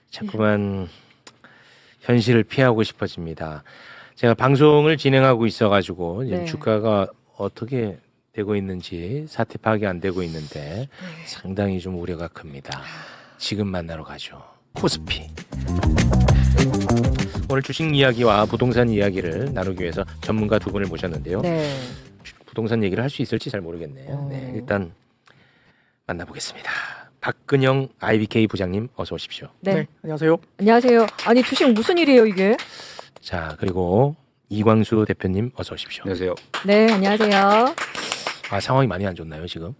자꾸만 현실을 피하고 싶어집니다. 제가 방송을 진행하고 있어가지고 네. 주가가 어떻게 되고 있는지 사태 파악이 안 되고 있는데 상당히 좀 우려가 큽니다. 지금 만나러 가죠. 코스피. 오늘 주식 이야기와 부동산 이야기를 나누기 위해서 전문가 두 분을 모셨는데요. 네. 부동산 얘기를 할 수 있을지 잘 모르겠네요. 네, 일단 만나보겠습니다. 박근영 IBK 부장님 어서 오십시오. 네. 안녕하세요. 안녕하세요. 아니 주식 무슨 일이에요 이게? 자, 그리고 이광수 대표님 어서 오십시오. 안녕하세요. 네, 안녕하세요. 아, 상황이 많이 안 좋나요, 지금?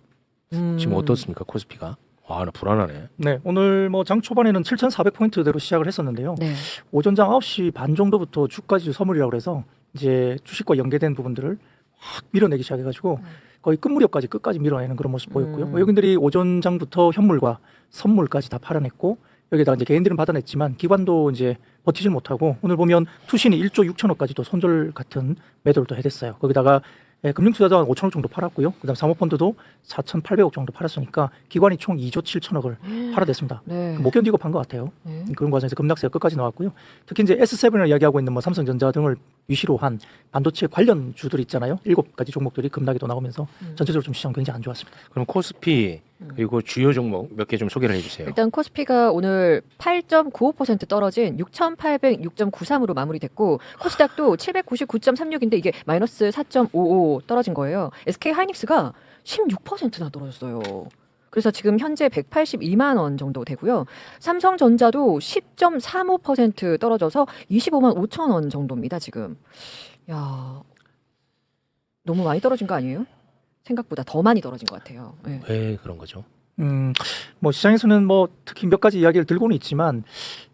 지금 어떻습니까, 코스피가? 와, 나 불안하네. 네, 오늘 뭐 장 초반에는 7,400포인트대로 시작을 했었는데요. 네. 오전장 9시 반 정도부터 주가지수 선물이라고 해서 이제 주식과 연계된 부분들을 확 밀어내기 시작해가지고 거의 끝무렵까지 끝까지 밀어내는 그런 모습 보였고요. 뭐 여기들이 오전장부터 현물과 선물까지 다 팔아냈고 여기다가 이제 개인들은 받아냈지만 기관도 이제 버티질 못하고 오늘 보면 투신이 1조 6천억까지도 손절 같은 매도를 또 해댔어요. 거기다가 금융투자도 한 5천억 정도 팔았고요. 그다음 사모펀드도 4,800억 정도 팔았으니까 기관이 총 2조 7천억을 팔아댔습니다. 네. 못 견디고 판 것 같아요. 네. 그런 과정에서 급락세가 끝까지 나왔고요. 특히 이제 S7을 이야기하고 있는 뭐 삼성전자 등을 위시로 한 반도체 관련 주들 있잖아요. 7가지 종목들이 급락이 또 나오면서 전체적으로 좀 시장 굉장히 안 좋았습니다. 그럼 코스피 그리고 주요 종목 몇 개 좀 소개를 해주세요. 일단 코스피가 오늘 8.95% 떨어진 6,806.93으로 마무리됐고 코스닥도 799.36인데 이게 마이너스 4.55 떨어진 거예요. SK 하이닉스가 16%나 떨어졌어요. 그래서 지금 현재 182만 원 정도 되고요. 삼성전자도 10.35% 떨어져서 25만 5천 원 정도입니다. 지금. 야, 너무 많이 떨어진 거 아니에요? 생각보다 더 많이 떨어진 것 같아요. 네. 왜 그런 거죠? 뭐 시장에서는 뭐 특히 몇 가지 이야기를 들고는 있지만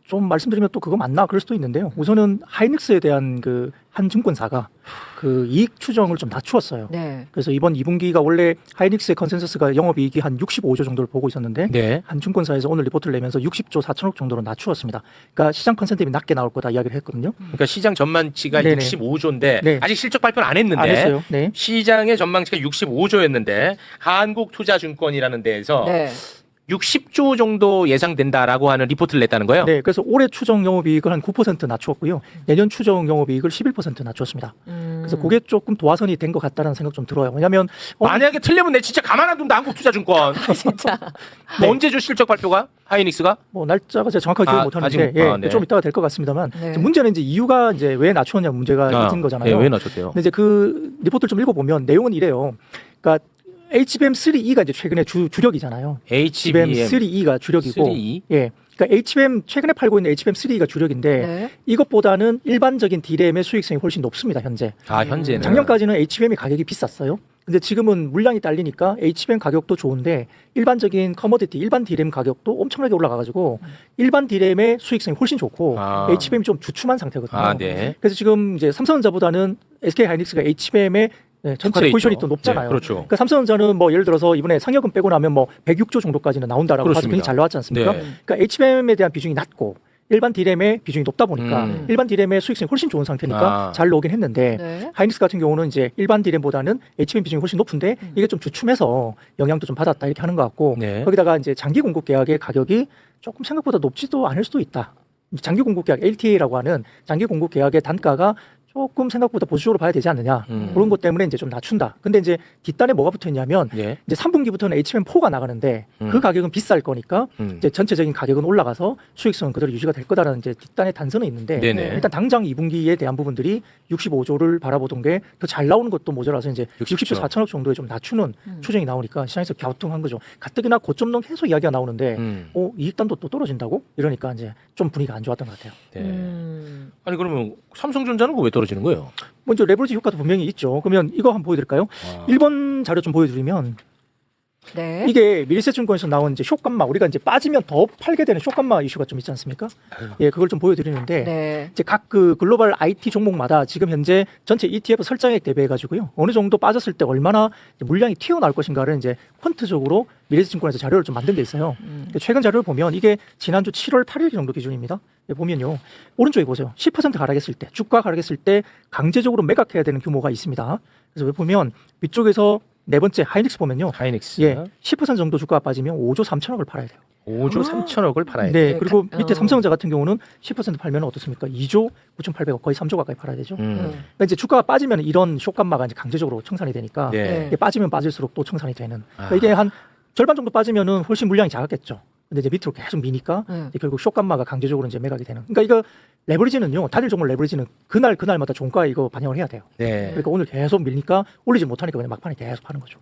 좀 말씀드리면 또 그거 맞나 그럴 수도 있는데요. 우선은 하이닉스에 대한 그 한 증권사가 그 이익 추정을 좀 낮추었어요. 네. 그래서 이번 2분기가 원래 하이닉스의 컨센서스가 영업이익이 한 65조 정도를 보고 있었는데 네. 한 증권사에서 오늘 리포트를 내면서 60조 4천억 정도로 낮추었습니다. 그러니까 시장 컨센트이 낮게 나올 거다 이야기를 했거든요. 그러니까 시장 전망치가 네네. 65조인데 네. 아직 실적 발표는 안 했는데 안 했어요. 네. 시장의 전망치가 65조였는데 한국투자증권이라는 데에서 네. 60조 정도 예상된다라고 하는 리포트를 냈다는 거예요. 네, 그래서 올해 추정 영업이익을 한 9% 낮추었고요. 내년 추정 영업이익을 11% 낮추었습니다. 그래서 그게 조금 도화선이 된 것 같다는 생각 좀 들어요. 왜냐하면 만약에 틀리면 내 진짜 가만 안 둔다 한국투자증권. 진짜. 뭐 언제죠 실적 발표가? 하이닉스가? 뭐 날짜가 제가 정확하게 기억 못하는데 네. 좀 이따가 될 것 같습니다만 네. 문제는 이제 이유가 이제 왜 낮추었냐 문제가 있는 거잖아요. 네, 왜 낮췄대요? 근데 이제 그 리포트를 좀 읽어보면 내용은 이래요. 그러니까 HBM3E가 이제 최근에 주력이잖아요. HBM3E가 주력이고, 3E? 예, 그러니까 HBM 최근에 팔고 있는 HBM3E가 주력인데 네. 이것보다는 일반적인 D램의 수익성이 훨씬 높습니다. 현재. 아 현재는 작년까지는 HBM이 가격이 비쌌어요. 근데 지금은 물량이 딸리니까 HBM 가격도 좋은데 일반적인 커머디티, 일반 D램 가격도 엄청나게 올라가가지고 일반 D램의 수익성이 훨씬 좋고 HBM이 좀 주춤한 상태거든요. 아, 네. 그래서 지금 이제 삼성전자보다는 SK 하이닉스가 HBM의 전체 특화돼 포지션이 있죠. 또 높잖아요. 네, 그렇죠. 그러니까 삼성전자는 뭐 예를 들어서 이번에 상여금 빼고 나면 뭐 106조 정도까지는 나온다라고 봐서 굉장히 잘 나왔지 않습니까? 네. 그러니까 HBM에 대한 비중이 낮고 일반 D램의 비중이 높다 보니까 일반 D램의 수익성이 훨씬 좋은 상태니까 잘 나오긴 했는데 네. 하이닉스 같은 경우는 이제 일반 D램보다는 HBM 비중이 훨씬 높은데 이게 좀 주춤해서 영향도 좀 받았다 이렇게 하는 것 같고 네. 거기다가 이제 장기 공급 계약의 가격이 조금 생각보다 높지도 않을 수도 있다. 장기 공급 계약 LTA라고 하는 장기 공급 계약의 단가가 조금 생각보다 보수적으로 봐야 되지 않느냐 그런 것 때문에 이제 좀 낮춘다. 근데 이제 뒷단에 뭐가 붙어 있냐면 예. 이제 3분기부터는 HBM4가 나가는데 그 가격은 비쌀 거니까 이제 전체적인 가격은 올라가서 수익성은 그대로 유지가 될 거다라는 이제 뒷단의 단서는 있는데 네네. 일단 당장 2분기에 대한 부분들이 65조를 바라보던 게 더 잘 나오는 것도 모자라서 이제 60조 4천억 정도에 좀 낮추는 추정이 나오니까 시장에서 갸우뚱한 거죠. 가뜩이나 고점동 계속 이야기가 나오는데 이익단도 또 떨어진다고 이러니까 이제 좀 분위기가 안 좋았던 것 같아요. 네. 아니 그러면 삼성전자는 왜 떨어지는 거예요? 먼저 레버리지 효과도 분명히 있죠. 그러면 이거 한번 보여드릴까요? 1번 자료 좀 보여드리면 네. 이게 미래세증권에서 나온 이제 쇼감마 우리가 이제 빠지면 더 팔게 되는 쇼감마 이슈가 좀 있지 않습니까? 예, 그걸 좀 보여드리는데 네. 이제 각 그 글로벌 IT 종목마다 지금 현재 전체 ETF 설정액 대비해 가지고요 어느 정도 빠졌을 때 얼마나 물량이 튀어나올 것인가를 이제 퀀트적으로 미래세증권에서 자료를 좀 만든 게 있어요. 최근 자료를 보면 이게 지난주 7월 8일 정도 기준입니다. 보면요 오른쪽에 보세요. 10% 하락했을 때 주가 하락했을 때 강제적으로 매각해야 되는 규모가 있습니다. 그래서 보면 위쪽에서 네 번째 하이닉스 보면요. 하이닉스. 예, 10% 정도 주가가 빠지면 5조 3천억을 팔아야 돼요. 5조 3천억을 팔아야 돼. 네, 그리고 밑에 어. 삼성전자 같은 경우는 10% 팔면 어떻습니까? 2조 9,800억 거의 3조 가까이 팔아야 되죠. 그러니까 이제 주가가 빠지면 이런 쇼감마가 이제 강제적으로 청산이 되니까 네. 이게 빠지면 빠질수록 또 청산이 되는. 그러니까 아. 이게 한 절반 정도 빠지면은 훨씬 물량이 작았겠죠. 근데 이제 밑으로 계속 미니까 이제 결국 쇼감마가 강제적으로 이제 매각이 되는. 그러니까 이거 레버리지는요, 단일 종목 레버리지는 그날마다 종가에 이거 반영을 해야 돼요. 네. 그러니까 오늘 계속 밀니까 올리지 못하니까 그냥 막판에 계속 파는 거죠.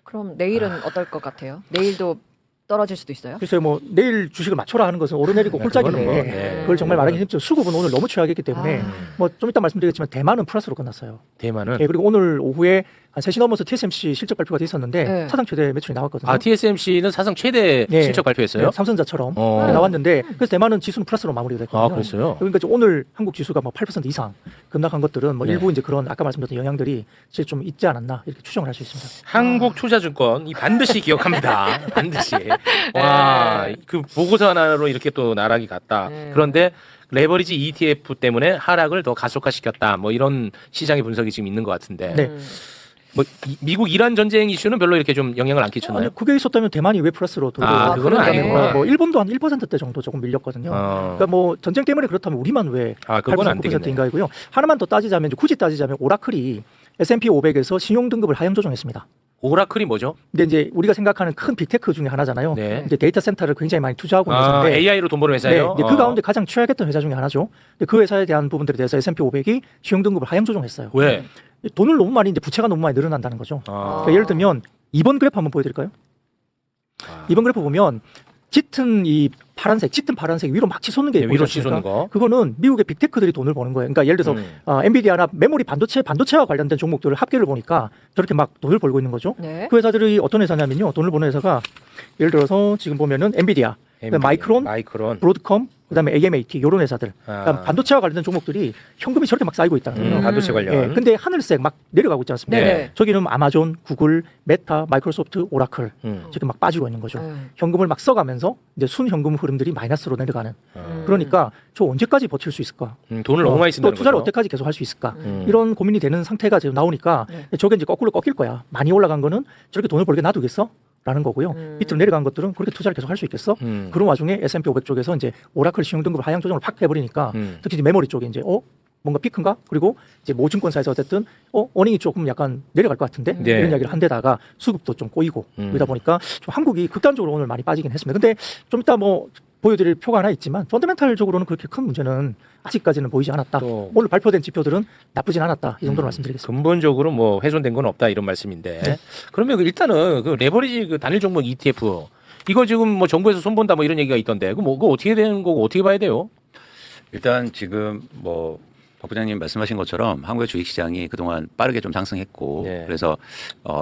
그럼 내일은 어떨 것 같아요? 내일도 떨어질 수도 있어요? 글쎄요, 뭐 내일 주식을 맞춰라 하는 것은 오르내리고 네, 홀짝인데 그거는 뭐, 네. 그걸 정말 말하기 힘들죠. 수급은 오늘 너무 최악이기 때문에 아. 뭐 좀 이따 말씀드리겠지만 대만은 플러스로 끝났어요. 대만은 예, 그리고 오늘 오후에 한 3시 넘어서 TSMC 실적 발표가 돼 있었는데 네. 사상 최대 매출이 나왔거든요. TSMC는 사상 최대 네. 실적 발표했어요. 네, 삼성전자처럼 어. 나왔는데 그래서 대만은 지수는 플러스로 마무리가 됐거든요. 아, 그랬어요? 그러니까 이제 오늘 한국 지수가 뭐 8% 이상 급락한 것들은 뭐 네. 일부 이제 그런 아까 말씀드렸던 영향들이 사실 좀 있지 않았나 이렇게 추정을 할 수 있습니다. 한국투자증권 이 반드시 기억합니다. 반드시. 와, 그 보고서 하나로 이렇게 또 나락이 갔다. 네. 그런데 레버리지 ETF 때문에 하락을 더 가속화시켰다. 뭐 이런 시장의 분석이 지금 있는 것 같은데. 네. 뭐 미국 이란 전쟁 이슈는 별로 이렇게 좀 영향을 안 끼쳤나요? 아니, 그게 있었다면 대만이 왜 플러스로 돌고 그거는 아니구나. 뭐 일본도 한 1%대 정도 조금 밀렸거든요. 그러니까 뭐 전쟁 때문에 그렇다면 우리만 왜 그건 안 8%인가이고요. 하나만 더 따지자면 굳이 따지자면 오라클이 S&P 500에서 신용 등급을 하향 조정했습니다. 오라클이 뭐죠? 근데 이제 우리가 생각하는 큰 빅테크 중에 하나잖아요. 네. 이제 데이터 센터를 굉장히 많이 투자하고 있는 회사인데 AI로 돈 버는 네, 회사예요? 이제 그 가운데 가장 취약했던 회사 중에 하나죠. 근데 그 회사에 대한 부분들에 대해서 S&P 500이 신용 등급을 하향 조정했어요. 왜? 돈을 너무 많이 이제 부채가 너무 많이 늘어난다는 거죠. 아. 그러니까 예를 들면 이번 그래프 한번 보여드릴까요? 이번 그래프 보면 짙은 파란색 위로 막 치솟는 게 네, 위로 보이지 않습니까? 치솟는 거. 그거는 미국의 빅테크들이 돈을 버는 거예요. 그러니까 예를 들어서 엔비디아나 메모리 반도체와 관련된 종목들을 합계를 보니까 저렇게 막 돈을 벌고 있는 거죠. 네. 그 회사들이 어떤 회사냐면요. 돈을 버는 회사가 예를 들어서 지금 보면은 엔비디아, 마이크론, 브로드컴, 그다음에 AMAT 이런 회사들. 그러니까 반도체와 관련된 종목들이 현금이 저렇게 막 쌓이고 있다는 거예요. 반도체 관련. 예, 근데 하늘색 막 내려가고 있지 않습니까? 네. 저기는 아마존, 구글, 메타, 마이크로소프트, 오라클 저렇게 막 빠지고 있는 거죠. 현금을 막 써가면서 이제 순현금 흐름들이 마이너스로 내려가는. 그러니까 저 언제까지 버틸 수 있을까? 돈을 너무 많이 쓴다는 또 투자를 거죠. 어떻게까지 계속 할 수 있을까? 이런 고민이 되는 상태가 지금 나오니까 저게 이제 거꾸로 꺾일 거야. 많이 올라간 거는 저렇게 돈을 벌게 놔두겠어? 라는 거고요. 밑으로 내려간 것들은 그렇게 투자를 계속 할 수 있겠어? 그런 와중에 S&P 500 쪽에서 이제 오라클 신용 등급을 하향 조정을 팍 해버리니까 특히 이제 메모리 쪽에 이제 뭔가 피크인가? 그리고 이제 모증권사에서 어쨌든 어닝이 조금 약간 내려갈 것 같은데 네. 이런 이야기를 한 데다가 수급도 좀 꼬이고 그러다 보니까 좀 한국이 극단적으로 오늘 많이 빠지긴 했습니다. 근데 좀 이따 뭐 보여드릴 표가 하나 있지만 펀더멘탈적으로는 그렇게 큰 문제는 아직까지는 보이지 않았다. 또. 오늘 발표된 지표들은 나쁘진 않았다. 이 정도로 말씀드리겠습니다. 근본적으로 뭐 훼손된 건 없다 이런 말씀인데. 네. 그러면 일단은 그 레버리지 그 단일 종목 ETF 이거 지금 뭐 정부에서 손본다 뭐 이런 얘기가 있던데 그거 어떻게 되는 거고 어떻게 봐야 돼요? 일단 지금 뭐 박 부장님 말씀하신 것처럼 한국의 주식시장이 그동안 빠르게 좀 상승했고 네. 그래서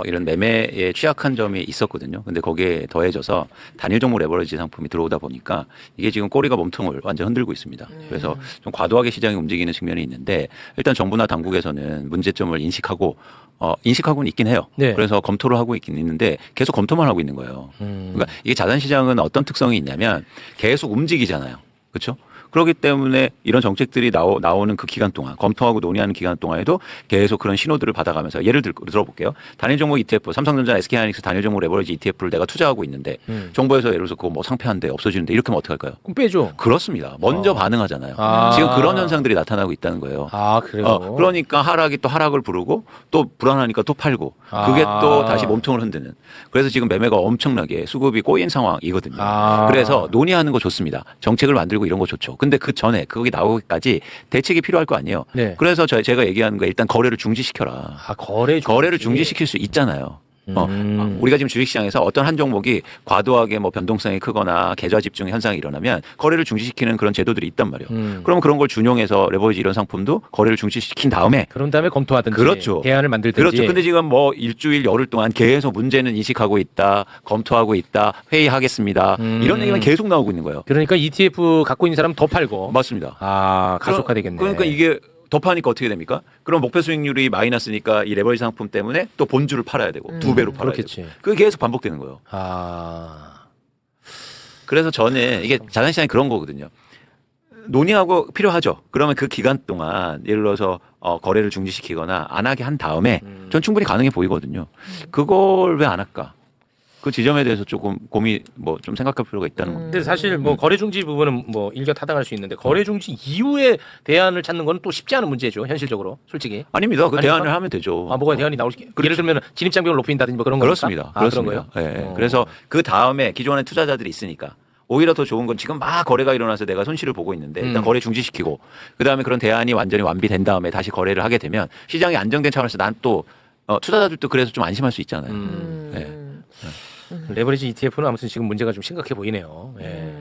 이런 매매에 취약한 점이 있었거든요. 근데 거기에 더해져서 단일 종목 레버리지 상품이 들어오다 보니까 이게 지금 꼬리가 몸통을 완전 흔들고 있습니다. 그래서 좀 과도하게 시장이 움직이는 측면이 있는데 일단 정부나 당국에서는 문제점을 인식하고는 있긴 해요. 네. 그래서 검토를 하고 있긴 있는데 계속 검토만 하고 있는 거예요. 그러니까 이게 자산시장은 어떤 특성이 있냐면 계속 움직이잖아요. 그렇죠? 그렇기 때문에 이런 정책들이 나오는 그 기간 동안 검토하고 논의하는 기간 동안에도 계속 그런 신호들을 받아가면서 예를 들어볼게요. 단일 종목 ETF, 삼성전자, SK하이닉스 단일 종목 레버리지 ETF를 내가 투자하고 있는데 정부에서 예를 들어서 그거 뭐 상폐한데 없어지는데 이렇게 하면 어떡할까요? 그럼 빼줘. 그렇습니다. 먼저 반응하잖아요. 아. 지금 그런 현상들이 나타나고 있다는 거예요. 아 그래요. 그러니까 하락이 또 하락을 부르고 또 불안하니까 또 팔고 그게 또 다시 몸통을 흔드는. 그래서 지금 매매가 엄청나게 수급이 꼬인 상황이거든요. 그래서 논의하는 거 좋습니다. 정책을 만들고 이런 거 좋죠. 근데 그 전에 거기 나오기까지 대책이 필요할 거 아니에요. 네. 그래서 제가 얘기하는 거 일단 거래를 중지시켜라. 중지. 거래를 중지시킬 수 있잖아요. 우리가 지금 주식시장에서 어떤 한 종목이 과도하게 뭐 변동성이 크거나 계좌 집중 현상이 일어나면 거래를 중지시키는 그런 제도들이 있단 말이에요. 그러면 그런 걸 준용해서 레버리지 이런 상품도 거래를 중지시킨 다음에 그런 다음에 검토하든지 그렇죠. 대안을 만들든지. 그렇죠. 근데 지금 뭐 일주일 열흘 동안 계속 문제는 인식하고 있다, 검토하고 있다, 회의하겠습니다. 이런 얘기만 계속 나오고 있는 거예요. 그러니까 ETF 갖고 있는 사람 더 팔고. 맞습니다. 가속화되겠네. 그러니까 이게 더 파니까 어떻게 됩니까? 그럼 목표 수익률이 마이너스니까 이 레버리지 상품 때문에 또 본주를 팔아야 되고 2배로 팔아야 그렇겠지. 되고. 그게 계속 반복되는 거예요. 그래서 저는 이게 자산시장이 그런 거거든요. 논의하고 필요하죠. 그러면 그 기간 동안 예를 들어서 거래를 중지시키거나 안 하게 한 다음에 전 충분히 가능해 보이거든요. 그걸 왜 안 할까? 그 지점에 대해서 조금 고민 뭐 좀 생각할 필요가 있다는 겁니다. 근데 사실 뭐 거래 중지 부분은 뭐 일견 타당할 수 있는데 거래 중지 이후에 대안을 찾는 건 또 쉽지 않은 문제죠. 현실적으로 솔직히. 아닙니다. 그 아닙니까? 대안을 하면 되죠. 아 뭐가 대안이 나올 수 예를 들면 진입 장벽을 높인다든지 뭐 그런 그렇습니다. 겁니까? 그렇습니다. 그런 거예요? 예, 예. 그래서 그 다음에 기존에 투자자들이 있으니까 오히려 더 좋은 건 지금 막 거래가 일어나서 내가 손실을 보고 있는데 일단 거래 중지시키고 그 다음에 그런 대안이 완전히 완비된 다음에 다시 거래를 하게 되면 시장이 안정된 차원에서 난 또 투자자들도 그래서 좀 안심할 수 있잖아요. 레버리지 ETF는 아무튼 지금 문제가 좀 심각해 보이네요. 예.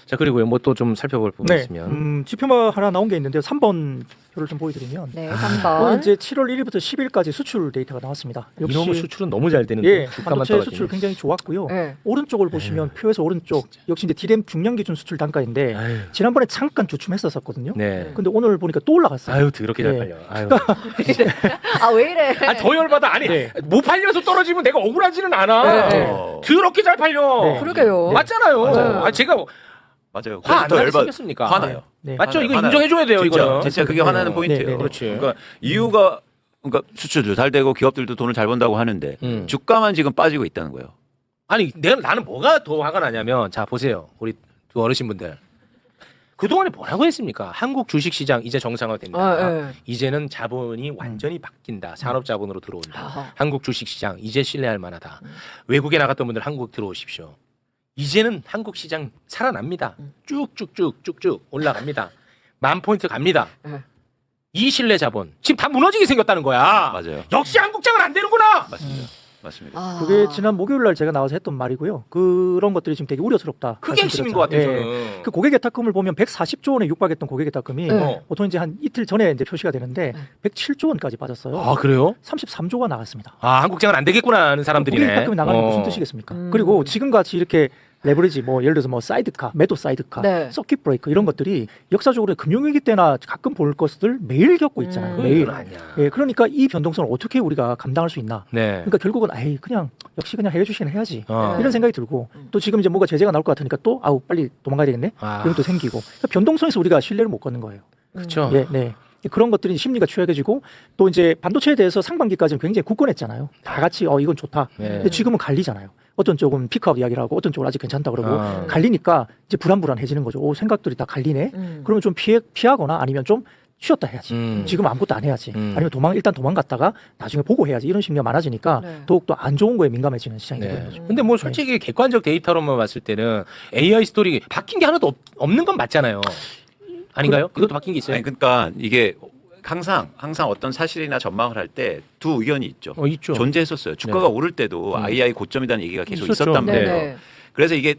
자 그리고요 뭐 또 좀 살펴볼 부분 네. 있으면 지표가 하나 나온 게 있는데요. 3번 표를 좀 보여드리면 네, 오늘 3번. 이제 7월 1일부터 10일까지 수출 데이터가 나왔습니다. 이놈의 수출은 너무 잘 되는데 예, 주가만 반도체 떨어지네. 수출 굉장히 좋았고요. 네. 오른쪽을 보시면 표에서 오른쪽 역시 이제 디램 중량 기준 수출 단가인데 아유, 지난번에 잠깐 주춤했었거든요. 네. 근데 오늘 보니까 또 올라갔어요. 아유 더럽게 잘 예. 팔려. 아유. 아, 왜 이래? 아니 더 열받아. 아니 네. 못 팔려서 떨어지면 내가 억울하지는 않아. 네. 더럽게 잘 팔려. 네. 그러게요. 맞잖아요. 맞아요. 아 제가 맞아요. 화 안 그래서 더 나게 열받 생겼습니까? 화나요. 네. 맞죠? 이거 화나요. 인정해줘야 돼요. 진짜, 이거는. 진짜 그게 화나는 포인트예요. 네, 네, 그렇지. 그러니까 이유가 그러니까 수출도 잘 되고 기업들도 돈을 잘 번다고 하는데 주가만 지금 빠지고 있다는 거예요. 아니 나는 뭐가 더 화가 나냐면 자 보세요. 우리 두 어르신분들. 그동안에 뭐라고 했습니까? 한국 주식시장 이제 정상화된다. 아, 네. 이제는 자본이 완전히 바뀐다. 산업자본으로 들어온다. 아하. 한국 주식시장 이제 신뢰할 만하다. 외국에 나갔던 분들 한국 들어오십시오. 이제는 한국 시장 살아납니다. 쭉쭉쭉쭉쭉 올라갑니다. 10,000포인트 갑니다. 네. 이 신뢰 자본 지금 다 무너지게 생겼다는 거야. 맞아요. 역시 한국장은 안 되는구나. 맞습니다. 맞습니다. 아. 그게 지난 목요일 날 제가 나와서 했던 말이고요. 그런 것들이 지금 되게 우려스럽다. 그게 핵심인 것 같아요. 말씀드렸잖아요. 예. 저는. 그 고객예탁금을 보면 140조 원에 육박했던 고객예탁금이 네. 보통 이제 한 이틀 전에 이제 표시가 되는데 네. 107조 원까지 빠졌어요. 아 그래요? 33조가 나갔습니다. 아 한국장은 안 되겠구나 하는 사람들이네. 고객예탁금이 나가는 게 무슨 뜻이겠습니까? 음. 그리고 지금 같이 이렇게 레버리지 뭐 예를 들어서 뭐 사이드카, 매도 사이드카, 네. 서킷 브레이크 이런 것들이 역사적으로 금융위기 때나 가끔 볼 것들 매일 겪고 있잖아요. 매일. 그건 아니야. 예, 그러니까 이 변동성을 어떻게 우리가 감당할 수 있나? 네. 그러니까 결국은 아이 그냥 역시 그냥 해외 주식은 해야지. 어. 이런 생각이 들고 또 지금 이제 뭐가 제재가 나올 것 같으니까 또 아우 빨리 도망가야 되겠네. 아. 그런 또 생기고 그러니까 변동성에서 우리가 신뢰를 못 걷는 거예요. 그렇죠. 예, 네. 그런 것들이 심리가 취약해지고 또 이제 반도체에 대해서 상반기까지는 굉장히 굳건했잖아요. 다 같이 이건 좋다. 네. 근데 지금은 갈리잖아요. 어떤 쪽은 피크업 이야기를 하고 어떤 쪽은 아직 괜찮다 그러고 아. 갈리니까 이제 불안해지는 거죠. 오, 생각들이 다 갈리네. 음. 그러면 좀 피하거나 아니면 좀 쉬었다 해야지. 지금 아무것도 안 해야지. 아니면 일단 도망갔다가 나중에 보고 해야지. 이런 심리가 많아지니까 네. 더욱더 안 좋은 거에 민감해지는 시장이 되는 네. 거죠. 근데 뭐 솔직히 객관적 데이터로만 봤을 때는 AI 스토리 바뀐 게 하나도 없는 건 맞잖아요. 아닌가요? 그것도 바뀐 게 있어요? 아니, 그러니까 이게 항상 어떤 사실이나 전망을 할 때 두 의견이 있죠. 있죠. 존재했었어요. 주가가 네. 오를 때도 II 고점이라는 얘기가 계속 있었죠. 있었단 네. 말이에요. 네. 그래서 이게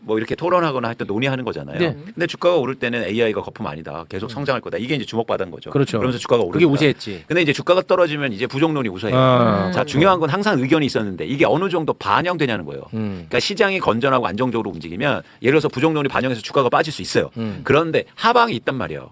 뭐 이렇게 토론하거나 할 때 논의하는 거잖아요. 네. 근데 주가가 오를 때는 AI가 거품 아니다. 계속 성장할 거다. 이게 이제 주목받은 거죠. 그렇죠. 그러면서 주가가 오르다. 그게 우세했지. 근데 이제 주가가 떨어지면 이제 부정론이 우세해요. 아. 자, 중요한 건 항상 의견이 있었는데 이게 어느 정도 반영되냐는 거예요. 그러니까 시장이 건전하고 안정적으로 움직이면 예를 들어서 부정론이 반영해서 주가가 빠질 수 있어요. 그런데 하방이 있단 말이에요.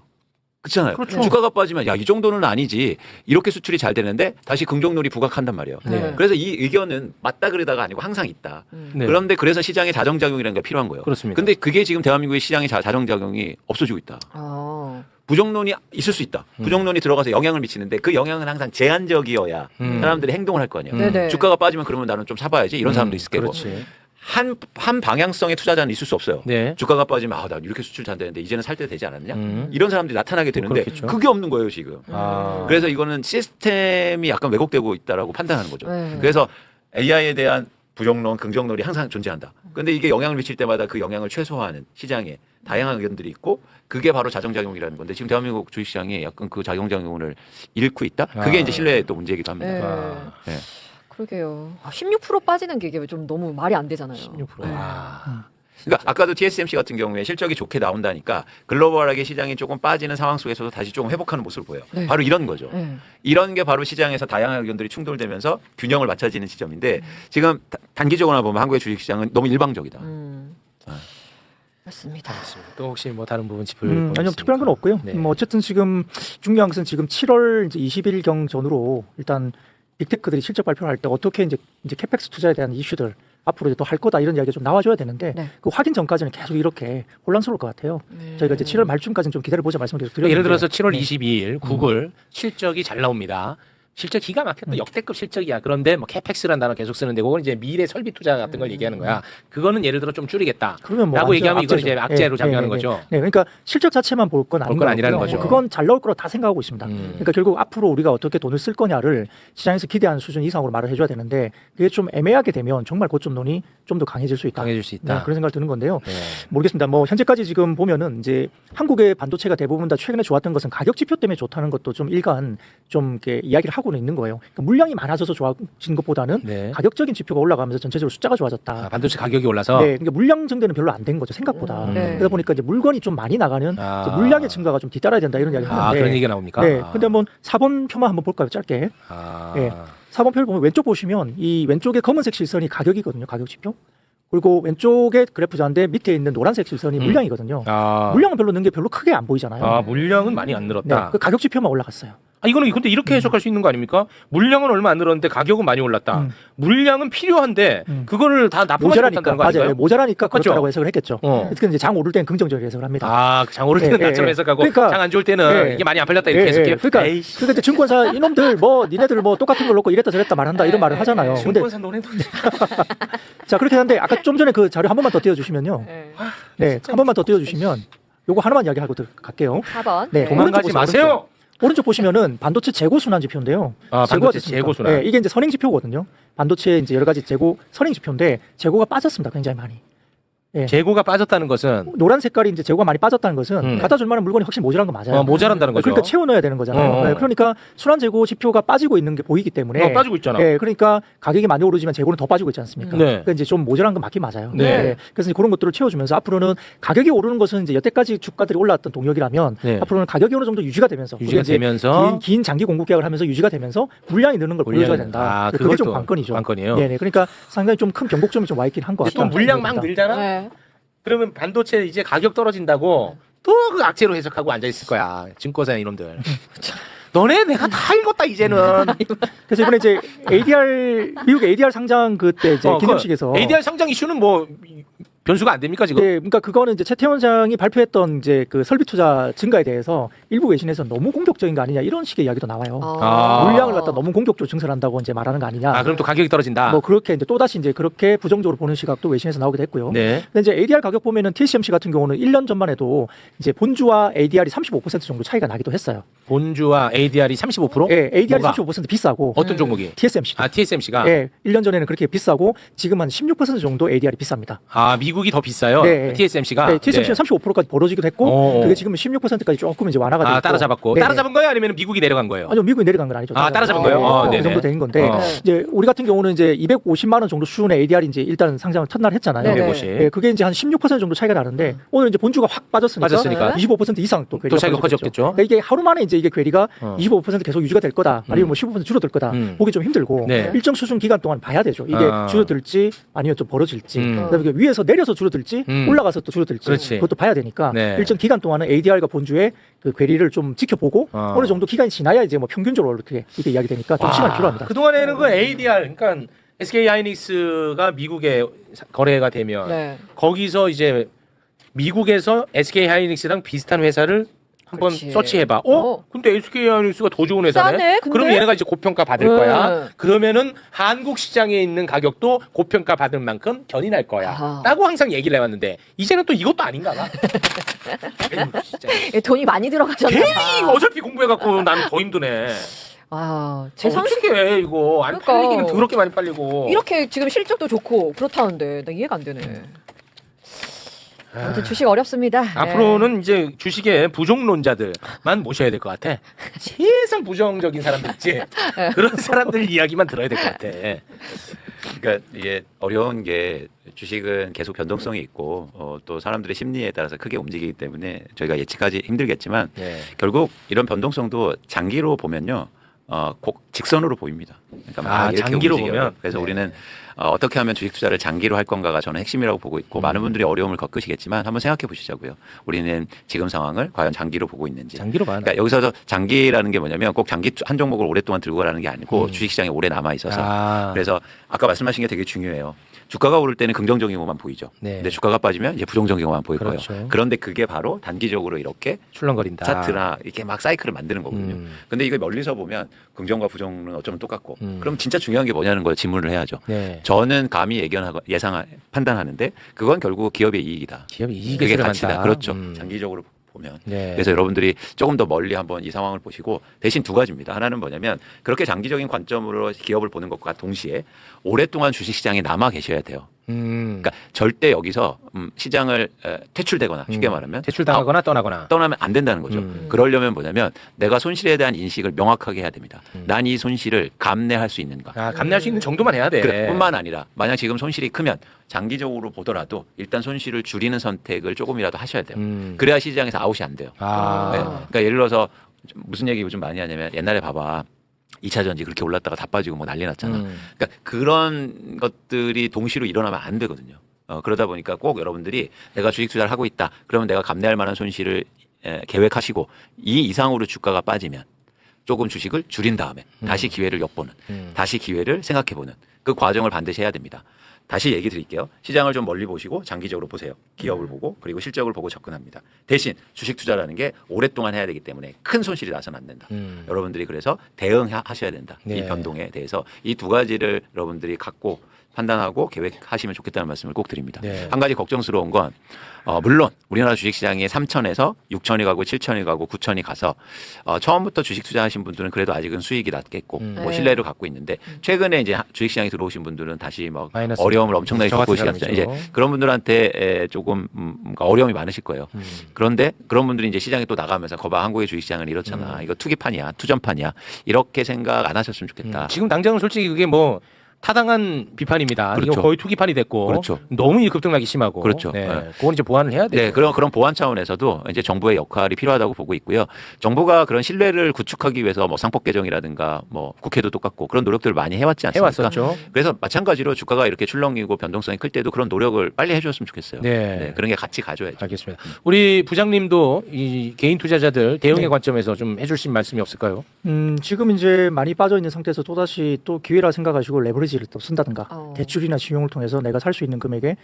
그렇잖아요. 그렇죠. 주가가 빠지면 야, 이 정도는 아니지. 이렇게 수출이 잘 되는데 다시 긍정론이 부각한단 말이에요. 네. 그래서 이 의견은 맞다 그러다가 아니고 항상 있다. 네. 그런데 그래서 시장의 자정작용이라는 게 필요한 거예요. 그렇습니다. 근데 그게 지금 대한민국의 시장의 자정작용이 없어지고 있다. 아. 부정론이 있을 수 있다. 부정론이 들어가서 영향을 미치는데 그 영향은 항상 제한적이어야 사람들이 행동을 할 거 아니에요. 네네. 주가가 빠지면 그러면 나는 좀 사봐야지 이런 사람도 있을 거고. 그렇지. 한 방향성의 투자자는 있을 수 없어요. 네. 주가가 빠지면 나 이렇게 수출 잘 되는데 이제는 살 때 되지 않았냐? 이런 이런 사람들이 나타나게 되는데 그렇겠죠. 그게 없는 거예요 지금. 아. 그래서 이거는 시스템이 약간 왜곡되고 있다라고 판단하는 거죠. 네. 그래서 AI에 대한 부정론, 긍정론이 항상 존재한다. 근데 이게 영향을 미칠 때마다 그 영향을 최소화하는 시장에 다양한 의견들이 있고 그게 바로 자정작용이라는 건데 지금 대한민국 주식시장이 약간 그 자정작용을 잃고 있다? 그게 아. 이제 신뢰의 또 문제이기도 합니다. 네. 아. 네. 그러게요. 16% 빠지는 게 이게 좀 너무 말이 안 되잖아요. 16%. 네. 아. 그러니까 아까도 TSMC 같은 경우에 실적이 좋게 나온다니까 글로벌하게 시장이 조금 빠지는 상황 속에서도 다시 조금 회복하는 모습을 보여요. 네. 바로 이런 거죠. 네. 이런 게 바로 시장에서 다양한 의견들이 충돌되면서 균형을 맞춰지는 지점인데 지금 단기적으로 보면 한국의 주식시장은 너무 일방적이다. 맞습니다. 알겠습니다. 또 혹시 뭐 다른 부분 짚을 아니요, 있습니까? 특별한 건 없고요. 네. 뭐 어쨌든 지금 중요한 것은 지금 7월 이제 20일 전후로 일단 빅테크들이 실적 발표를 할 때 어떻게 이제 캐펙스 투자에 대한 이슈들 앞으로 또 할 거다 이런 이야기가 좀 나와줘야 되는데 네. 그 확인 전까지는 계속 이렇게 혼란스러울 것 같아요. 저희가 이제 7월 말쯤까지는 좀 기다려보자 말씀을 계속 드렸는데 예를 들어서 7월 네. 22일 구글 실적이 잘 나옵니다. 실적 기가 막혔다. 역대급 실적이야. 그런데 뭐 캐펙스라는 단어 계속 쓰는데 그건 이제 미래 설비 투자 같은 걸 얘기하는 거야. 그거는 예를 들어 좀 줄이겠다. 그러면 뭐 라고 완전 얘기하면 이건 악재죠. 이제 악재로 네, 작용하는 네, 네, 거죠. 네, 그러니까 실적 자체만 볼 건 볼 건 아니라는 거고요. 거죠. 그건 잘 나올 거라 다 생각하고 있습니다. 그러니까 결국 앞으로 우리가 어떻게 돈을 쓸 거냐를 시장에서 기대하는 수준 이상으로 말을 해줘야 되는데 그게 좀 애매하게 되면 정말 고점론이 좀 더 강해질 수 있다. 강해질 수 있다. 네, 그런 생각이 드는 건데요. 네. 모르겠습니다. 뭐 현재까지 지금 보면은 이제 한국의 반도체가 대부분 다 최근에 좋았던 것은 가격 지표 때문에 좋다는 것도 좀 일간 좀 이렇게 이야기를 하고는 있는 거예요. 그러니까 물량이 많아져서 좋아진 것보다는 네. 가격적인 지표가 올라가면서 전체적으로 숫자가 좋아졌다. 아, 반도체 가격이 올라서 네, 그러니까 물량 증대는 별로 안 된 거죠 생각보다. 네. 그러다 보니까 이제 물건이 좀 많이 나가는 아. 이제 물량의 증가가 좀 뒤따라야 된다 이런 이야기 아, 하는데. 그런 얘기가 나옵니까? 네, 아. 근데 한번 4번 표만 한번 볼까요, 짧게. 아. 네. 4번 표를 보면 왼쪽 보시면 이 왼쪽에 검은색 실선이 가격이거든요, 가격 지표. 그리고 왼쪽에 그래프자인데 밑에 있는 노란색 실선이 물량이거든요. 아. 물량은 별로 는 게 별로 크게 안 보이잖아요. 아, 물량은 많이 안 네, 늘었다. 그 가격 지표만 올라갔어요. 아, 이거는 근데 이렇게 해석할 수 있는 거 아닙니까? 물량은 얼마 안 늘었는데 가격은 많이 올랐다. 음. 물량은 필요한데 그거를 다 납품하지 모자라니까 못한다는 거 맞아요. 아닌가요? 모자라니까 맞죠? 그렇다고 해석을 했겠죠. 어. 그래서 이제 장 오를 때는 긍정적으로 해석을 합니다. 아, 장 오를 때는 네, 나처럼 네. 해석하고 그러니까- 장 안 좋을 때는 네. 이게 많이 안 팔렸다 이렇게 예, 해석해요. 예. 그러니까 에이씨. 그러니까 이제 증권사 이놈들 뭐 니네들 뭐 똑같은 걸 놓고 이랬다 저랬다 말한다 이런 말을 하잖아요. 근데 증권사 노래도 자 그렇게 하는데 아까 좀 전에 그 자료 한 번만 더 띄워주시면요. 네. 네, 한 번만 더 띄워주시면 요거 하나만 이야기하고 갈게요. 4번. 네, 도망가지 오른쪽 보세요, 마세요. 오른쪽 보시면은 반도체 재고 순환 지표인데요. 아, 재고가 반도체 됐습니까? 재고 순환. 네, 이게 이제 선행 지표거든요. 반도체 이제 여러 가지 재고 선행 지표인데 재고가 빠졌습니다. 굉장히 많이. 재고가 빠졌다는 것은 노란 색깔이 이제 재고가 많이 빠졌다는 것은 갖다 줄 만한 물건이 확실히 모자란 건 맞아요. 모자란다는 거죠. 그러니까 채워 넣어야 되는 거잖아요. 네, 그러니까 순환 재고 지표가 빠지고 있는 게 보이기 때문에 빠지고 있잖아. 네, 그러니까 가격이 많이 오르지만 재고는 더 빠지고 있지 않습니까? 네. 그러니까 이제 좀 모자란 건 맞긴 맞아요. 네. 그래서 이제 그런 것들을 채워주면서 앞으로는 가격이 오르는 것은 이제 여태까지 주가들이 올라왔던 동력이라면 네. 앞으로는 가격이 어느 정도 유지가 되면서 유지가 이제 되면서 긴 장기 공급 계약을 하면서 유지가 되면서 물량이 느는 걸 보여줘야 물량이- 된다. 아, 그게 좀 그것도 관건이죠. 관건이에요. 네네. 그러니까 상당히 좀 큰 변곡점이 좀 와 있긴 한 것 또 같다. 물량 막 늘잖아. 네. 그러면 반도체 이제 가격 떨어진다고 또 그 악재로 해석하고 앉아 있을 거야. 증권사 이놈들. 너네 내가 다 읽었다 이제는. 그래서 이번에 이제 ADR 미국 ADR 상장 그때 이제 기념식에서 ADR 상장 이슈는 뭐 변수가 안 됩니까 지금? 네, 그러니까 그거는 이제 최태원 장이 발표했던 이제 그 설비 투자 증가에 대해서 일부 외신에서 너무 공격적인 거 아니냐 이런 식의 이야기도 나와요. 아. 물량을 갖다 너무 공격적으로 증설한다고 이제 말하는 거 아니냐. 아, 그럼 또 가격이 떨어진다. 뭐 그렇게 이제 또 다시 이제 그렇게 부정적으로 보는 시각도 외신에서 나오기도 했고요. 네. 근데 이제 ADR 가격 보면은 TSMC 같은 경우는 1년 전만 해도 이제 본주와 ADR이 35% 정도 차이가 나기도 했어요. 본주와 ADR이 35%? 예, ADR이 뭐가? 35% 비싸고 어떤 종목이? TSMC도. 아, TSMC가. 예, 1년 전에는 그렇게 비싸고 지금 한 16% 정도 ADR이 비쌉니다. 아, 미국이 더 비싸요. 네. TSMC가. 네, TSMC는 35%까지 벌어지기도 했고 어. 그게 지금 16%까지 조금 이제 완화가 됐고. 아, 따라잡았고. 네, 따라잡은 거예요? 아니면 미국이 내려간 거예요? 아니요, 미국이 내려간 건 아니죠. 아, 따라잡은 거예요? 그 네네. 정도 된 건데 어. 이제 우리 같은 경우는 이제 250만 원 정도 수준의 ADR이 이제 일단 상장을 첫날 했잖아요. 네네. 250. 예, 그게 이제 한 16% 정도 차이가 나는데 오늘 이제 본주가 확 빠졌으니까, 빠졌으니까. 25% 이상 또 괴리가 차이가 벌어졌겠죠. 커졌겠죠. 그러니까 이게 하루 만에 이제 이게 괴리가 어. 25% 계속 유지가 될 거다, 아니면 뭐 15% 줄어들 거다 보기 좀 힘들고 네. 일정 수준 기간 동안 봐야 되죠. 이게 아. 줄어들지 아니면 좀 벌어질지, 그다음에 이게 위에서 내려서 줄어들지 올라가서 또 줄어들지 그렇지. 그것도 봐야 되니까 네. 일정 기간 동안은 ADR과 본주의 그 괴리를 좀 지켜보고 어. 어느 정도 기간이 지나야 이제 뭐 평균적으로 이렇게 이야기되니까 좀 시간이 필요합니다. 그동안에는 그 ADR, 그러니까 SK 하이닉스가 미국에 거래가 되면 네. 거기서 이제 미국에서 SK 하이닉스랑 비슷한 회사를 한번 그렇지. 서치해봐. 어. 근데 SK 하이닉스가 더 좋은 회사네. 싸네, 근데? 그럼 얘네가 이제 고평가 받을 네. 거야. 그러면은 한국 시장에 있는 가격도 고평가 받을 만큼 견인할 거야. 아하. 라고 항상 얘기를 해왔는데 이제는 또 이것도 아닌가 봐. 아이고, 진짜. 예, 돈이 많이 들어가셨나 괜히 봐. 어차피 공부해갖고 나는 더 힘드네. 아, 제 상식 어떻게 해 이거 안 그러니까. 팔리기는 더럽게 많이 팔리고. 이렇게 지금 실적도 좋고 그렇다는데 나 이해가 안 되네. 아무튼 주식 어렵습니다. 앞으로는 이제 주식의 부정론자들만 모셔야 될 것 같아. 세상 부정적인 사람들 있지. 그런 사람들 이야기만 들어야 될 것 같아. 그러니까 이게 어려운 게 주식은 계속 변동성이 있고 또 사람들의 심리에 따라서 크게 움직이기 때문에 저희가 예측하기 힘들겠지만 네. 결국 이런 변동성도 장기로 보면요 꼭 직선으로 보입니다. 그러니까 막 아, 이렇게 장기로 움직여요. 보면? 그래서 네. 우리는 어떻게 하면 주식 투자를 장기로 할 건가가 저는 핵심이라고 보고 있고 많은 분들이 어려움을 겪으시겠지만 한번 생각해 보시자고요. 우리는 지금 상황을 과연 장기로 보고 있는지. 장기로 봐. 그러니까 여기서 장기라는 게 뭐냐면 꼭 장기 한 종목을 오랫동안 들고 가라는 게 아니고 주식시장에 오래 남아 있어서 아. 그래서 아까 말씀하신 게 되게 중요해요. 주가가 오를 때는 긍정적인 것만 보이죠. 네. 근데 주가가 빠지면 이제 부정적인 것만 보일 그렇죠. 거예요. 그런데 그게 바로 단기적으로 이렇게 출렁거린다. 차트나 이렇게 막 사이클을 만드는 거거든요. 근데 이걸 멀리서 보면 긍정과 부정은 어쩌면 똑같고 그럼 진짜 중요한 게 뭐냐는 걸 질문을 해야죠. 네. 저는 감히 판단하는데 그건 결국 기업의 이익이다. 기업이 이익에 그게 들어간다. 가치다. 그렇죠. 장기적으로 보면. 네. 그래서 여러분들이 조금 더 멀리 한번 이 상황을 보시고 대신 두 가지입니다. 하나는 뭐냐면 그렇게 장기적인 관점으로 기업을 보는 것과 동시에 오랫동안 주식시장에 남아 계셔야 돼요. 그러니까 절대 여기서 시장을 퇴출되거나 쉽게 말하면 퇴출당하거나 떠나거나 떠나면 안 된다는 거죠. 그러려면 뭐냐면 내가 손실에 대한 인식을 명확하게 해야 됩니다. 난 이 손실을 감내할 수 있는가. 아, 감내할 수 있는 정도만 해야 돼. 그래, 뿐만 아니라 만약 지금 손실이 크면 장기적으로 보더라도 일단 손실을 줄이는 선택을 조금이라도 하셔야 돼요. 그래야 시장에서 아웃이 안 돼요. 아. 네. 그러니까 예를 들어서 무슨 얘기 요즘 많이 하냐면 옛날에 봐봐. 2차 전지 그렇게 올랐다가 다 빠지고 뭐 난리 났잖아. 그러니까 그런 것들이 동시로 일어나면 안 되거든요. 그러다 보니까 꼭 여러분들이 내가 주식 투자를 하고 있다. 그러면 내가 감내할 만한 손실을 계획하시고 이 이상으로 주가가 빠지면 조금 주식을 줄인 다음에 다시 기회를 엿보는, 다시 기회를 생각해보는 그 과정을 반드시 해야 됩니다. 다시 얘기 드릴게요. 시장을 좀 멀리 보시고 장기적으로 보세요. 기업을 보고 그리고 실적을 보고 접근합니다. 대신 주식 투자라는 게 오랫동안 해야 되기 때문에 큰 손실이 나서는 안 된다. 여러분들이 그래서 대응하셔야 된다. 네. 이 변동에 대해서 이 두 가지를 여러분들이 갖고 판단하고 계획하시면 좋겠다는 말씀을 꼭 드립니다. 네. 한 가지 걱정스러운 건 물론 우리나라 주식시장이 3천에서 6천이 가고 7천이 가고 9천이 가서 처음부터 주식 투자하신 분들은 그래도 아직은 수익이 낮겠고 뭐 네. 신뢰를 갖고 있는데 최근에 이제 주식시장에 들어오신 분들은 다시 막 마이너스. 어려움을 엄청나게 저 겪고 같은 계시잖아요. 이제 사람이죠. 그런 분들한테 조금 뭔가 어려움이 많으실 거예요. 그런데 그런 분들이 이제 시장에 또 나가면서 거봐 한국의 주식시장은 이렇잖아. 이거 투기판이야, 투전판이야. 이렇게 생각 안 하셨으면 좋겠다. 지금 당장은 솔직히 그게 뭐 타당한 비판입니다. 그렇죠. 이거 거의 투기판이 됐고 그렇죠. 너무 급등락이 심하고 그렇죠. 네. 네. 그건 이제 보완을 해야 돼요. 네, 그런 보완 차원에서도 이제 정부의 역할이 필요하다고 보고 있고요. 정부가 그런 신뢰를 구축하기 위해서 뭐 상법 개정이라든가 뭐 국회도 똑같고 그런 노력들을 많이 해왔지 않습니까? 해왔었죠. 그래서 마찬가지로 주가가 이렇게 출렁이고 변동성이 클 때도 그런 노력을 빨리 해줬으면 좋겠어요. 네. 그런 게 같이 가져야죠. 알겠습니다. 우리 부장님도 이 개인 투자자들 대응의 네. 관점에서 좀 해주실 말씀이 없을까요? 지금 이제 많이 빠져 있는 상태에서 또 다시 또 기회라 생각하시고 레버리지를 또 쓴다든가 대출이나 신용을 통해서 내가 살 수 있는 금액의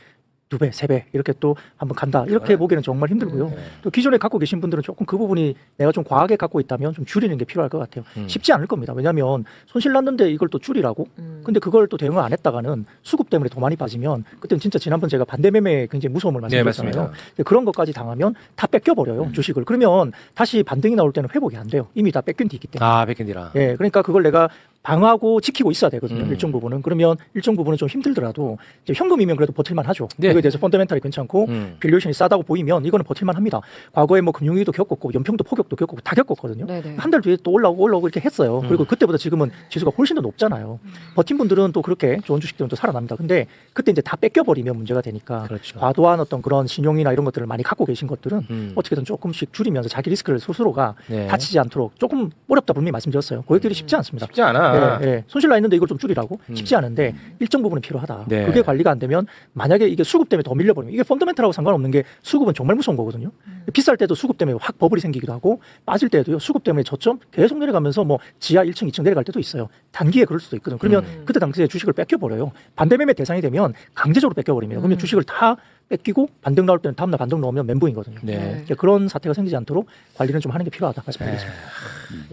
2배, 3배 이렇게 또 한번 간다. 이렇게 보기에는 정말 힘들고요. 네. 또 기존에 갖고 계신 분들은 조금 그 부분이 내가 좀 과하게 갖고 있다면 좀 줄이는 게 필요할 것 같아요. 쉽지 않을 겁니다. 왜냐하면 손실 났는데 이걸 또 줄이라고? 근데 그걸 또 대응을 안 했다가는 수급 때문에 더 많이 빠지면 그때는 진짜 지난번 제가 반대매매에 굉장히 무서움을 말씀드렸잖아요. 맞습니다. 그런 것까지 당하면 다 뺏겨버려요. 주식을. 그러면 다시 반등이 나올 때는 회복이 안 돼요. 이미 다 뺏긴 뒤 있기 때문에. 아, 백현디라. 예, 그러니까 그걸 내가 방어하고 지키고 있어야 되거든요. 일정 부분은. 그러면 일정 부분은 좀 힘들더라도 이제 현금이면 그래도 버틸만 하죠. 네. 이거에 대해서 펀더멘탈이 괜찮고 밸류에이션이 싸다고 보이면 이거는 버틸만 합니다. 과거에 뭐 금융위기도 겪었고 연평도 폭격도 겪었고 다 겪었거든요. 네네. 한 달 뒤에 또 올라오고 이렇게 했어요. 그리고 그때보다 지금은 지수가 훨씬 더 높잖아요. 버틴 분들은 또 그렇게 좋은 주식들은 또 살아납니다. 근데 그때 이제 다 뺏겨버리면 문제가 되니까 그렇죠. 과도한 어떤 그런 신용이나 이런 것들을 많이 갖고 계신 것들은 어떻게든 조금씩 줄이면서 자기 리스크를 스스로가 네. 다치지 않도록 조금 어렵다 분명히 말씀드렸어요. 고객들이 쉽지 않습니다. 쉽지 않아. 예, 예. 손실 나 있는데 이걸 좀 줄이라고 쉽지 않은데 일정 부분은 필요하다. 네. 그게 관리가 안 되면 만약에 이게 수급 때문에 더 밀려버리면 이게 펀더멘탈하고 상관없는 게 수급은 정말 무서운 거거든요. 비쌀 때도 수급 때문에 확 버블이 생기기도 하고 빠질 때도요 수급 때문에 저점 계속 내려가면서 뭐 지하 1층, 2층 내려갈 때도 있어요. 단기에 그럴 수도 있거든요. 그러면 그때 당시에 주식을 뺏겨버려요. 반대매매 대상이 되면 강제적으로 뺏겨버립니다. 그러면 주식을 다 뺏기고 반등 나올 때는 다음날 반등 나오면 멘붕이거든요. 네. 그런 사태가 생기지 않도록 관리는 좀 하는 게 필요하다 말씀드리겠습니다.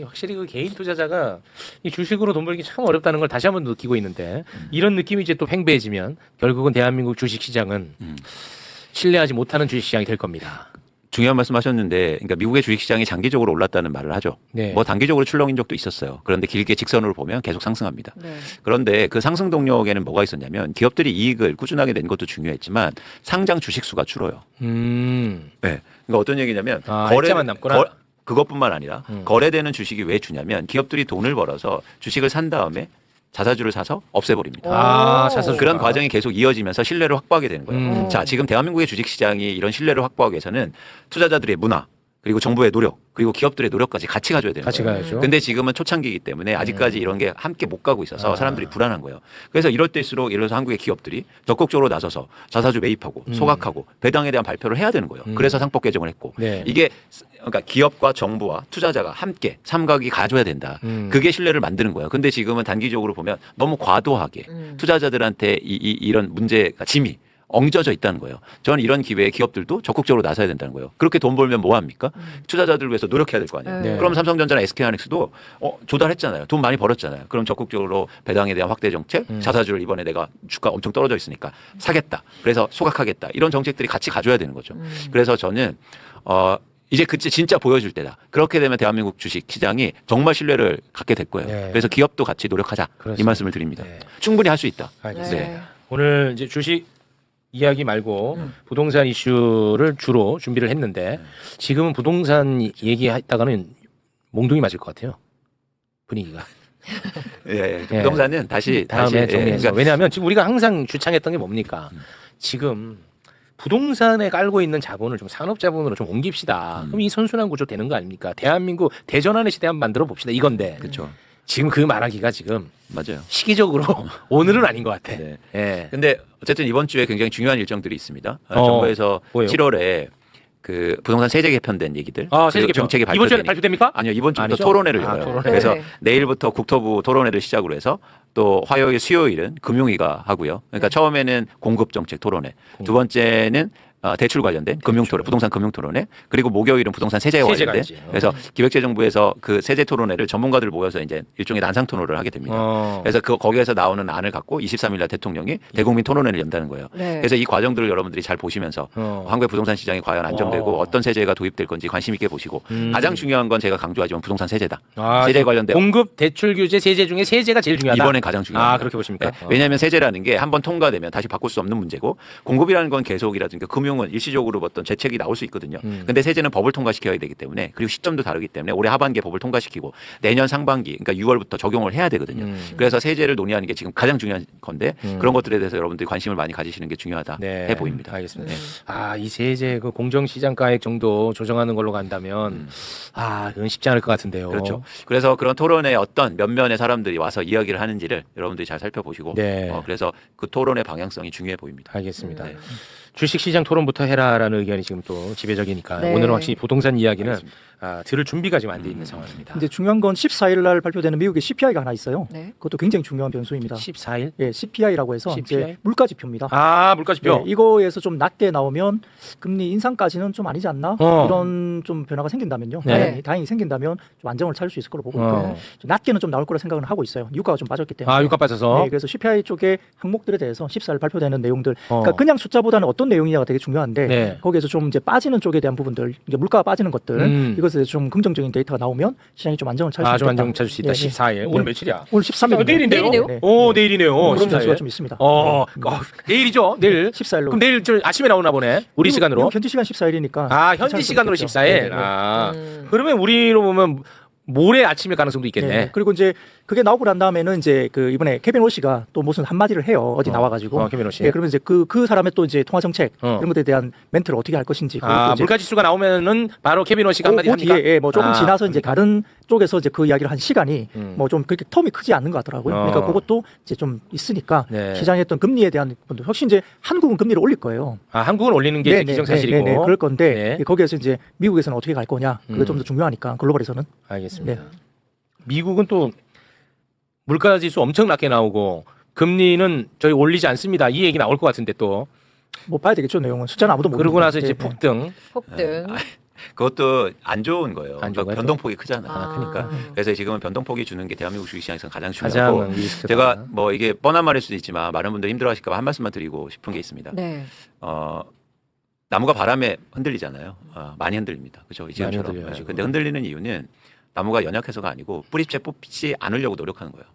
확실히 그 개인 투자자가 이 주식으로 돈 벌기 참 어렵다는 걸 다시 한번 느끼고 있는데 이런 느낌이 이제 또 팽배해지면 결국은 대한민국 주식시장은 신뢰하지 못하는 주식시장이 될 겁니다. 중요한 말씀하셨는데, 그러니까 미국의 주식시장이 장기적으로 올랐다는 말을 하죠. 네. 뭐 단기적으로 출렁인 적도 있었어요. 그런데 길게 직선으로 보면 계속 상승합니다. 네. 그런데 그 상승 동력에는 뭐가 있었냐면 기업들이 이익을 꾸준하게 낸 것도 중요했지만 상장 주식 수가 줄어요. 네. 그러니까 어떤 얘기냐면 일자만 남구나. 그것뿐만 아니라 거래되는 주식이 왜 주냐면 기업들이 돈을 벌어서 주식을 산 다음에 자사주를 사서 없애버립니다. 아, 자사주. 그런 과정이 계속 이어지면서 신뢰를 확보하게 되는 거예요. 자, 지금 대한민국의 주식시장이 이런 신뢰를 확보하기 위해서는 투자자들의 문화, 그리고 정부의 노력, 그리고 기업들의 노력까지 같이 가져야 되는 같이 거예요. 가야죠. 근데 지금은 초창기이기 때문에 아직까지 이런 게 함께 못 가고 있어서 사람들이 불안한 거예요. 그래서 이럴 때일수록 예를 들어서 한국의 기업들이 적극적으로 나서서 자사주 매입하고 소각하고 배당에 대한 발표를 해야 되는 거예요. 그래서 상법 개정을 했고 네. 이게 그러니까 기업과 정부와 투자자가 함께 삼각이 가져야 된다. 그게 신뢰를 만드는 거예요. 근데 지금은 단기적으로 보면 너무 과도하게 투자자들한테 이런 문제가 짐이 엉겨져 있다는 거예요. 저는 이런 기회에 기업들도 적극적으로 나서야 된다는 거예요. 그렇게 돈 벌면 뭐 합니까? 투자자들을 위해서 노력해야 될 거 아니에요. 네. 그럼 삼성전자나 SK하이닉스도 조달했잖아요. 돈 많이 벌었잖아요. 그럼 적극적으로 배당에 대한 확대 정책, 자사주를 이번에 내가 주가 엄청 떨어져 있으니까 사겠다. 그래서 소각하겠다. 이런 정책들이 같이 가져야 되는 거죠. 그래서 저는 이제 그때 진짜 보여줄 때다. 그렇게 되면 대한민국 주식 시장이 정말 신뢰를 갖게 될 거예요. 네. 그래서 기업도 같이 노력하자. 그렇습니다. 이 말씀을 드립니다. 네. 충분히 할 수 있다. 알겠습니다. 네. 오늘 이제 주식 이야기 말고 부동산 이슈를 주로 준비를 했는데 지금은 부동산 얘기했다가는 몽둥이 맞을 것 같아요. 분위기가. 예, 예. 부동산은 다시 다음에 정리해서. 그러니까 왜냐하면 지금 우리가 항상 주창했던 게 뭡니까? 지금 부동산에 깔고 있는 자본을 좀 산업자본으로 좀 옮깁시다. 그럼 이 선순환 구조 되는 거 아닙니까? 대한민국 대전환의 시대 한번 만들어 봅시다. 이건데 그렇죠. 지금 그 말하기가 지금 맞아요. 시기적으로 오늘은 아닌 것 같아. 네. 예. 근데 어쨌든 이번 주에 굉장히 중요한 일정들이 있습니다. 정부에서 뭐예요? 7월에 그 부동산 세제 개편된 얘기들, 세제 그리고 개편. 정책이 이번 주에 발표되니- 발표됩니까? 아니요, 이번 주부터 아니죠? 토론회를 아, 열어요. 토론회. 그래서 네. 내일부터 국토부 토론회를 시작으로 해서 또 화요일, 수요일은 금융위가 하고요. 그러니까 처음에는 공급 정책 토론회, 두 번째는 대출 관련된 금융 토론, 부동산 금융 토론회, 그리고 목요일은 부동산 세제와 세제 관련된. 가야지. 그래서 기획재정부에서 그 세제 토론회를 전문가들 모여서 이제 일종의 난상 토론을 하게 됩니다. 그래서 거기에서 나오는 안을 갖고 23일 날 대통령이 대국민 토론회를 연다는 거예요. 네. 그래서 이 과정들을 여러분들이 잘 보시면서 한국의 부동산 시장이 과연 안정되고 어떤 세제가 도입될 건지 관심 있게 보시고 가장 중요한 건 제가 강조하지만 부동산 세제다. 세제 관련된 공급 대출 규제 세제 중에 세제가 제일 중요하다. 이번엔 가장 중요합니다. 그렇게 보십니까? 왜냐하면 세제라는 게 한번 통과되면 다시 바꿀 수 없는 문제고 공급이라는 건 계속이라든가 금융은 일시적으로 어떤 재책이 나올 수 있거든요. 근데 세제는 법을 통과시켜야 되기 때문에 그리고 시점도 다르기 때문에 올해 하반기에 법을 통과시키고 내년 상반기 그러니까 6월부터 적용을 해야 되거든요. 그래서 세제를 논의하는 게 지금 가장 중요한 건데 그런 것들에 대해서 여러분들이 관심을 많이 가지시는 게 중요하다 해 보입니다. 알겠습니다. 이 세제 그 공정시장가액 정도 조정하는 걸로 간다면 그건 쉽지 않을 것 같은데요. 그렇죠. 그래서 그런 토론에 어떤 면면의 사람들이 와서 이야기를 하는지를 여러분들이 잘 살펴보시고 네. 그래서 그 토론의 방향성이 중요해 보입니다. 알겠습니다. 네. 주식시장 토론부터 해라라는 의견이 지금 또 지배적이니까 네. 오늘은 확실히 부동산 이야기는 들을 준비가 지금 안 돼 있는 상황입니다. 이제 중요한 건 14일 날 발표되는 미국의 CPI가 하나 있어요. 네. 그것도 굉장히 중요한 변수입니다. 14일? 예, CPI라고 해서 CPI? 이제 물가 지표입니다. 물가지표. 예, 이거에서 좀 낮게 나오면 금리 인상까지는 좀 아니지 않나 이런 좀 변화가 생긴다면요. 네. 다행히 생긴다면 좀 안정을 찾을 수 있을 거로 보고 어. 있고요. 좀 낮게는 좀 나올 거라 생각은 하고 있어요. 유가가 좀 빠졌기 때문에. 유가 빠져서. 네, 그래서 CPI 쪽의 항목들에 대해서 14일 발표되는 내용들, 그러니까 그냥 숫자보다는 어떤 내용이냐가 되게 중요한데 네. 거기에서 좀 이제 빠지는 쪽에 대한 부분들, 이제 물가가 빠지는 것들 이것에 대해서 좀 긍정적인 데이터가 나오면 시장이 좀 안정을 찾을 수 있다. 좀 안정 찾을 수 있다. 14일. 오늘 며칠이야? 오늘 13일. 내일인데요? 내일이네요? 네. 내일이네요. 그런 14일. 변수가 좀 있습니다. 내일이죠. 내일. 14일로. 그럼 내일 저 아침에 나오나 보네. 우리 시간으로. 현지 시간 14일이니까. 현지 시간으로 14일. 그러면 우리로 보면 모레 아침일 가능성도 있겠네. 그리고 이제 그게 나오고 난 다음에는 이제 그 이번에 케빈 오씨가 또 무슨 한마디를 해요. 어디 나와가지고. 케빈 오씨. 그러면 이제 그 사람의 또 이제 통화 정책 이런 것에 대한 멘트를 어떻게 할 것인지. 그것도 이제 물가 지수가 나오면은 바로 케빈 오씨가 한마디 그 합니까? 뒤에 뭐 조금 지나서 이제 다른 쪽에서 이제 그 이야기를 한 시간이 뭐 좀 그렇게 텀이 크지 않는 것 같더라고요. 그러니까 그것도 이제 좀 있으니까 네. 시장의 어떤 금리에 대한 부분도 혹시 이제 한국은 금리를 올릴 거예요. 한국은 올리는 게 기정사실이고. 네, 그럴 건데 네. 거기에서 이제 미국에서는 어떻게 갈 거냐. 그게 좀 더 중요하니까 글로벌에서는. 알겠습니다. 네. 미국은 또 물가 지수 엄청 낮게 나오고 금리는 저희 올리지 않습니다. 이 얘기 나올 것 같은데 또 뭐 봐야 되겠죠 내용은 숫자는 아무도 모르고. 그러고 나서 이제 폭등. 폭등. 그것도 안 좋은 거예요. 안 좋은 거예요? 변동폭이 크잖아요. 그러니까. 그래서 지금은 변동폭이 주는 게 대한민국 주식시장에서 가장 중요하고 가장 리스크다. 제가 뭐 이게 뻔한 말일 수도 있지만 많은 분들 힘들어하실까 봐 한 말씀만 드리고 싶은 게 있습니다. 네. 나무가 바람에 흔들리잖아요. 많이 흔들립니다. 그렇죠? 많이 지금처럼. 흔들려요, 지금. 근데 흔들리는 이유는 나무가 연약해서가 아니고 뿌리째 뽑지 않으려고 노력하는 거예요.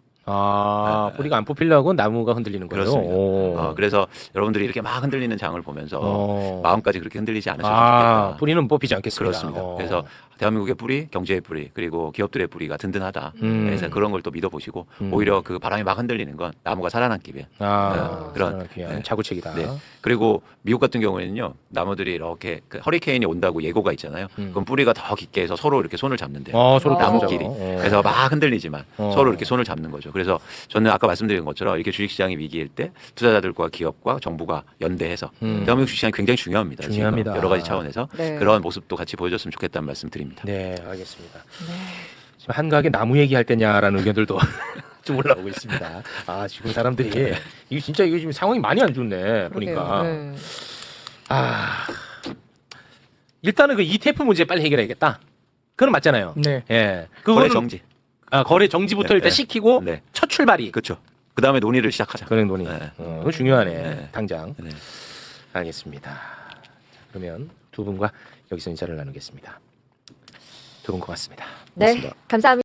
뿌리가 안 뽑히려고 나무가 흔들리는 거예요. 그렇습니다. 오. 그래서 여러분들이 이렇게 막 흔들리는 장을 보면서 어. 마음까지 그렇게 흔들리지 않으셨으면 좋겠다. 뿌리는 뽑히지 않겠습니다. 그렇습니다. 그래서 대한민국의 뿌리, 경제의 뿌리, 그리고 기업들의 뿌리가 든든하다. 그래서 그런 걸 또 믿어보시고 오히려 그 바람이 막 흔들리는 건 나무가 살아남기 위해 그런 그런 자구책이다. 네. 그리고 미국 같은 경우에는요 나무들이 이렇게 그 허리케인이 온다고 예고가 있잖아요. 그럼 뿌리가 더 깊게 해서 서로 이렇게 손을 잡는데요. 서로 나무끼리. 잡죠. 그래서 막 흔들리지만 서로 이렇게 손을 잡는 거죠. 그래서 저는 아까 말씀드린 것처럼 이렇게 주식시장이 위기일 때 투자자들과 기업과 정부가 연대해서 대한민국 주식시장이 굉장히 중요합니다. 중요합니다. 지금 여러 가지 차원에서 네. 그런 모습도 같이 보여줬으면 좋겠다는 말씀 드립니다. 네, 알겠습니다. 지금 한가하게 나무 얘기할 때냐라는 의견들도 좀 올라오고 있습니다. 아 지금 사람들이 이거 진짜 이거 지금 상황이 많이 안 좋네 보니까. 그러게요. 네. 아 일단은 그 ETF 문제 빨리 해결해야겠다. 그건 맞잖아요. 네. 예. 거래 그거는 정지. 거래 정지부터 네, 일단 네. 시키고 네. 첫 출발이 그렇죠. 그 다음에 논의를 시작하자. 그런 논의. 네. 그거 중요하네. 네. 당장. 네. 알겠습니다. 자, 그러면 두 분과 여기서 인사를 나누겠습니다. 두 분 고맙습니다. 네, 고맙습니다. 감사합니다.